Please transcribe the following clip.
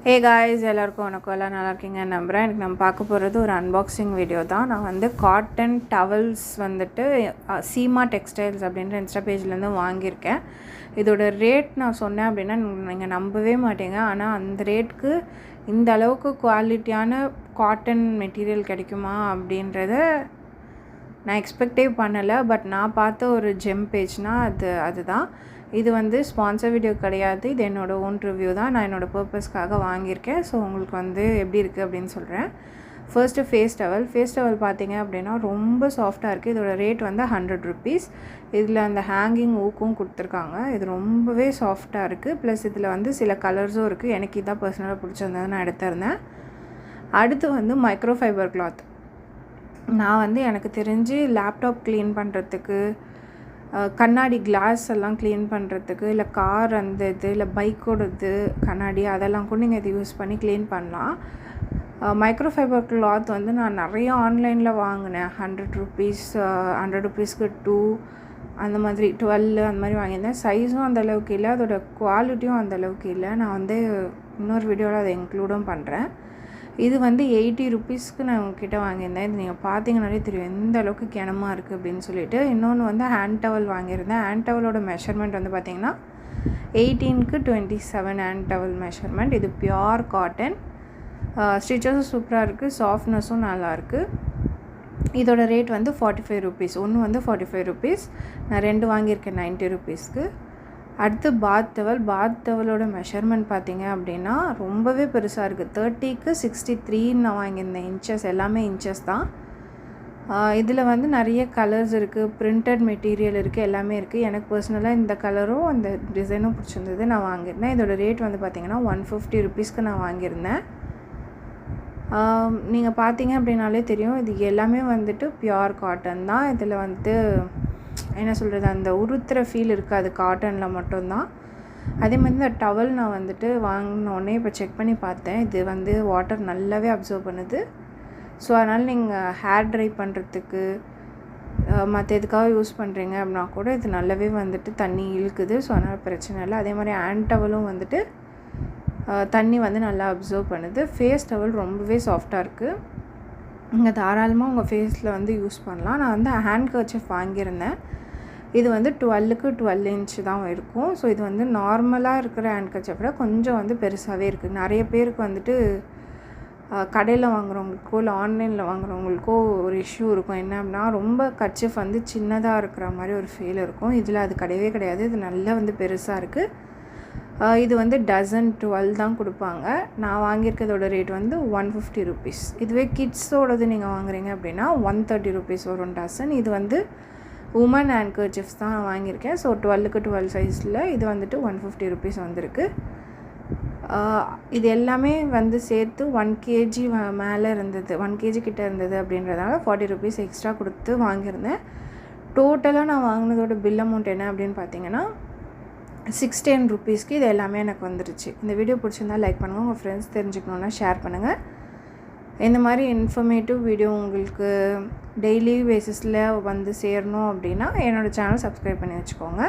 Hey guys, எல்லாருக்கும் வணக்கம். எல்லாம் நல்லா இருக்கீங்க நம்புகிறேன். எனக்கு நம்ம பார்க்க போகிறது ஒரு அன்பாக்சிங் வீடியோ தான். நான் வந்து காட்டன் டவல்ஸ் வந்துட்டு சீமா டெக்ஸ்டைல்ஸ் அப்படின்ற இன்ஸ்டா பேஜ்லேருந்து வாங்கியிருக்கேன். இதோட ரேட் நான் சொன்னேன் அப்படின்னா நீங்கள் நம்பவே மாட்டீங்க. ஆனால் அந்த ரேட்டுக்கு இந்த அளவுக்கு குவாலிட்டியான காட்டன் மெட்டீரியல் கிடைக்குமா அப்படின்றத நான் எக்ஸ்பெக்டே பண்ணலை. பட் நான் பார்த்த ஒரு ஜெம் பேஜ்னால் அதுதான். இது வந்து ஸ்பான்சர் வீடியோ கிடையாது. இது என்னோடய ஓன் ரிவ்யூ தான். நான் என்னோடய பர்பஸ்க்காக வாங்கியிருக்கேன். ஸோ உங்களுக்கு வந்து எப்படி இருக்குது அப்படின்னு சொல்கிறேன். ஃபர்ஸ்ட்டு ஃபேஸ் டவல் பார்த்தீங்க அப்படின்னா ரொம்ப சாஃப்டாக இருக்குது. இதோட ரேட் வந்து 100 ருபீஸ். இதில் அந்த ஹேங்கிங் ஊக்கும் கொடுத்துருக்காங்க. இது ரொம்பவே சாஃப்டாக இருக்குது. ப்ளஸ் இதில் வந்து சில கலர்ஸும் இருக்குது. எனக்கு இதான் பர்சனலாக பிடிச்சிருந்தது, நான் எடுத்திருந்தேன். அடுத்து வந்து மைக்ரோ ஃபைபர் கிளாத். நான் வந்து எனக்கு தெரிஞ்சு லேப்டாப் க்ளீன் பண்ணுறதுக்கு, கண்ணாடி கிளாஸ் எல்லாம் க்ளீன் பண்ணுறதுக்கு, இல்லை கார் அந்த இது இல்லை பைக்கோடது கண்ணாடி அதெல்லாம் கூட நீங்கள் இது யூஸ் பண்ணி க்ளீன் பண்ணலாம். மைக்ரோ ஃபைபர் கிளாத் வந்து நான் நிறைய ஆன்லைனில் வாங்கினேன். 100 ருபீஸ், 100 ருபீஸ்க்கு 2 அந்த மாதிரி 12 அந்த மாதிரி வாங்கியிருந்தேன். சைஸும் அந்தளவுக்கு இல்லை, அதோடய குவாலிட்டியும் அந்தளவுக்கு இல்லை. நான் வந்து இன்னொரு வீடியோவில் அதை இன்க்ளூடும் பண்ணுறேன். இது வந்து 80 ருபீஸ்க்கு நான் உங்ககிட்ட வாங்கியிருந்தேன். இது நீங்கள் பார்த்தீங்கன்னாலே தெரியும் எந்த அளவுக்கு கிணமாக இருக்குது அப்படின்னு சொல்லிட்டு. இன்னொன்று வந்து ஹேண்ட் டவல் வாங்கியிருந்தேன். ஹேண்ட் டவலோட மெஷர்மெண்ட் வந்து பார்த்திங்கன்னா 18க்கு 27 ஹேண்ட் டவல் மெஷர்மெண்ட். இது பியோர் காட்டன். ஸ்டிச்சஸும் சூப்பராக இருக்குது, சாஃப்ட்னஸும் நல்லாயிருக்கு. இதோட ரேட் வந்து 45 ருபீஸ். ஒன்று வந்து 45 ருபீஸ். நான் 2 வாங்கியிருக்கேன் 90 ருபீஸ்க்கு. அடுத்து பாத் டவலோட மெஷர்மெண்ட் பார்த்திங்க அப்படின்னா ரொம்பவே பெருசாக இருக்குது. 30க்கு 63 நான் வாங்கியிருந்தேன். இன்ச்சஸ் எல்லாமே இன்ச்சஸ் தான். இதில் வந்து நிறைய கலர்ஸ் இருக்குது, பிரிண்டட் மெட்டீரியல் இருக்குது, எல்லாமே இருக்குது. எனக்கு பர்சனலாக இந்த கலரும் அந்த டிசைனும் பிடிச்சிருந்தது, நான் வாங்கியிருந்தேன். இதோட ரேட் வந்து பார்த்திங்கன்னா 150 ருபீஸ்க்கு நான் வாங்கியிருந்தேன். நீங்கள் பார்த்தீங்க அப்படின்னாலே தெரியும் இது எல்லாமே வந்துட்டு பியோர் காட்டன் தான். இதில் வந்துட்டு என்ன சொல்கிறது, அந்த உறுத்துற ஃபீல் இருக்காது, காட்டனில் மட்டும்தான். அதே மாதிரி இந்த டவல் நான் வந்துட்டு வாங்கினோடனே இப்போ செக் பண்ணி பார்த்தேன். இது வந்து வாட்டர் நல்லாவே அப்சர்வ் பண்ணுது. ஸோ அதனால் நீங்கள் ஹேர் ட்ரை பண்ணுறதுக்கு மற்ற எதுக்காக யூஸ் பண்ணுறீங்க அப்படின்னா கூட இது நல்லாவே வந்துட்டு தண்ணி இழுக்குது. ஸோ அதனால் பிரச்சனை இல்லை. அதே மாதிரி ஹேண்ட் டவலும் வந்துட்டு தண்ணி வந்து நல்லா அப்சர்வ் பண்ணுது. ஃபேஸ் டவல் ரொம்பவே சாஃப்டாக இருக்குது. நீங்கள் தாராளமாக உங்கள் ஃபேஸில் வந்து யூஸ் பண்ணலாம். நான் வந்து ஹேண்ட் கர்ச்சீஃப் வாங்கியிருந்தேன். இது வந்து 12க்கு 12 இன்ச்சு தான் இருக்கும். ஸோ இது வந்து நார்மலாக இருக்கிற ஹேண்ட் கர்ச்சீஃப் விட கொஞ்சம் வந்து பெருசாகவே இருக்குது. நிறைய பேருக்கு வந்துட்டு கடையில் வாங்குறவங்களுக்கோ இல்லை ஆன்லைனில் வாங்குறவங்களுக்கோ ஒரு இஷ்யூ இருக்கும். என்ன அப்படின்னா ரொம்ப கர்ச்சீஃப் வந்து சின்னதாக இருக்கிற மாதிரி ஒரு ஃபீல் இருக்கும். இதில் அது கிடையவே கிடையாது. இது நல்லா வந்து பெருசாக இருக்குது. இது வந்து டசன் 12 தான் கொடுப்பாங்க. நான் வாங்கியிருக்கிறதோட ரேட் வந்து 150 ருபீஸ். இதுவே கிட்ஸோடது நீங்கள் வாங்குறீங்க அப்படின்னா 130 ருபீஸ் வரும் டசன். இது வந்து உமன் ஹேண்ட் கர்ச்சீஃப்ஸ் தான் நான் வாங்கியிருக்கேன். ஸோ 12க்கு 12 சைஸில் இது வந்துட்டு 150 ருபீஸ் வந்திருக்கு. இது எல்லாமே வந்து சேர்த்து 1 kg மேலே இருந்தது, 1 kg கிட்டே இருந்தது. அப்படின்றதால 40 ருபீஸ் எக்ஸ்ட்ரா கொடுத்து வாங்கியிருந்தேன். டோட்டலாக நான் வாங்கினதோட பில் அமௌண்ட் என்ன அப்படின்னு பார்த்தீங்கன்னா 16 ருபீஸ்க்கு இது எல்லாமே எனக்கு வந்துருச்சு. இந்த வீடியோ பிடிச்சிருந்தால் லைக் பண்ணுங்கள். உங்கள் ஃப்ரெண்ட்ஸ் தெரிஞ்சுக்கணுன்னா ஷேர் பண்ணுங்கள். இந்த மாதிரி இன்ஃபர்மேட்டிவ் வீடியோ உங்களுக்கு டெய்லி பேசிஸில் வந்து சேரணும் அப்படின்னா என்னோடய சேனல் சப்ஸ்கிரைப் பண்ணி வச்சுக்கோங்க.